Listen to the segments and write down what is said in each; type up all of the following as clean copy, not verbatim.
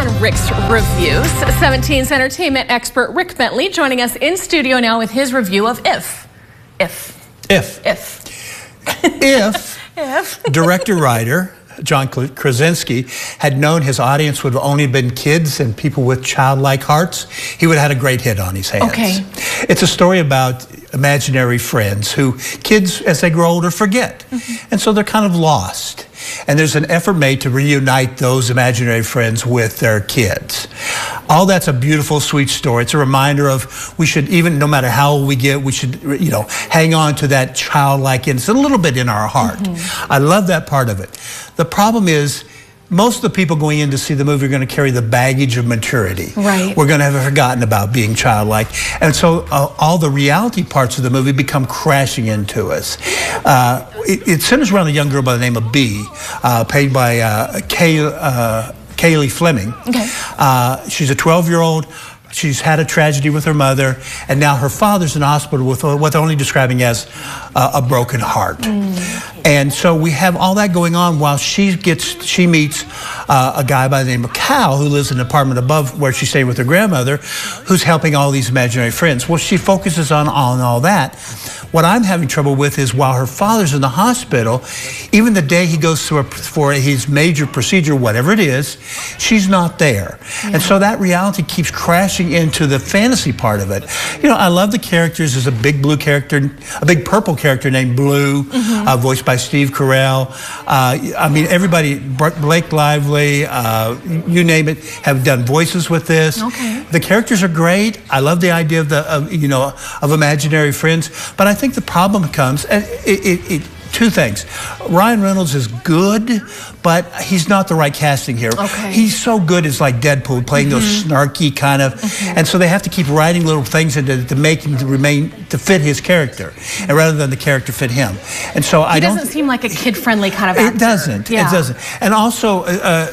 on Rick's Reviews. 17's entertainment expert Rick Bentley joining us in studio now with his review of If director-writer John Krasinski had known his audience would have only been kids and people with childlike hearts, he would have had a great hit on his hands. Okay. It's a story about imaginary friends who kids, as they grow older, forget. And so they're kind of lost. And there's an effort made to reunite those imaginary friends with their kids. All that's a beautiful, sweet story. It's a reminder of we should, even no matter how old we get, we should, hang on to that childlike innocence a little bit in our heart. I love that part of it. The problem is, most of the people going in to see the movie are going to carry the baggage of maturity. Right. We're going to have forgotten about being childlike. And so all the reality parts of the movie become crashing into us. It centers around a young girl by the name of Bee, played by Kaylee Fleming. Okay. She's a 12-year-old. She's had a tragedy with her mother, and now her father's in the hospital with what they're only describing as a broken heart. And so we have all that going on while she meets a guy by the name of Cal, who lives in an apartment above where she's staying with her grandmother, who's helping all these imaginary friends. Well, she focuses on all that. What I'm having trouble with is while her father's in the hospital, even the day he goes for his major procedure, whatever it is, she's not there. And so that reality keeps crashing into the fantasy part of it. I love the characters. There's a big blue character, a big purple character named Blue, voiced by Steve Carell. I mean, everybody, Blake Lively, you name it, have done voices with this. Okay. The characters are great. I love the idea of imaginary friends, but I think the problem comes, and two things. Ryan Reynolds is good, but he's not the right casting here. Okay. He's so good as like Deadpool, playing those snarky kind of, and so they have to keep writing little things into to make him to fit his character, and rather than the character fit him. And so he doesn't seem like a kid-friendly kind of actor. It doesn't. Yeah. It doesn't. And also,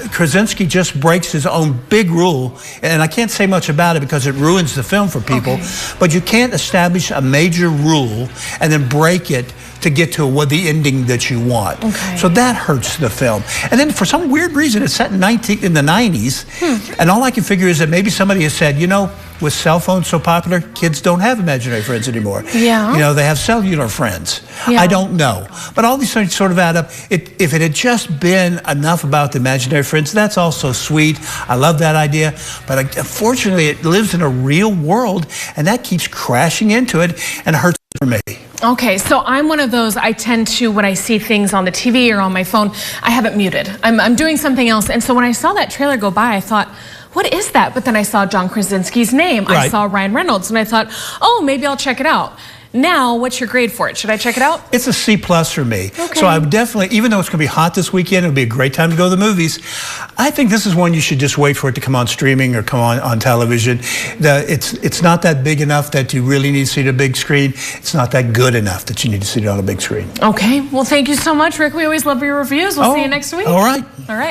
Krasinski just breaks his own big rule, and I can't say much about it because it ruins the film for people. Okay. But you can't establish a major rule and then break it to get to the ending that you want. Okay. So that hurts the film. And then for some weird reason, it's set in the 90s, and all I can figure is that maybe somebody has said, with cell phones so popular, kids don't have imaginary friends anymore. Yeah. They have cellular friends. Yeah. I don't know. But all these things sort of add up. If it had just been enough about the imaginary friends, that's also sweet. I love that idea. But unfortunately, it lives in a real world, and that keeps crashing into it and hurts for me. Okay, so I'm one of those, I tend to, when I see things on the TV or on my phone, I have it muted. I'm doing something else. And so when I saw that trailer go by, I thought, what is that? But then I saw John Krasinski's name. Right. I saw Ryan Reynolds, and I thought, oh, maybe I'll check it out. Now, what's your grade for it? Should I check it out? It's a C+ for me. Okay. So I would definitely, even though it's going to be hot this weekend, it'll be a great time to go to the movies. I think this is one you should just wait for it to come on streaming or come on television. It's not that big enough that you really need to see it on a big screen. It's not that good enough that you need to see it on a big screen. Okay. Well, thank you so much, Rick. We always love your reviews. We'll see you next week. All right. All right.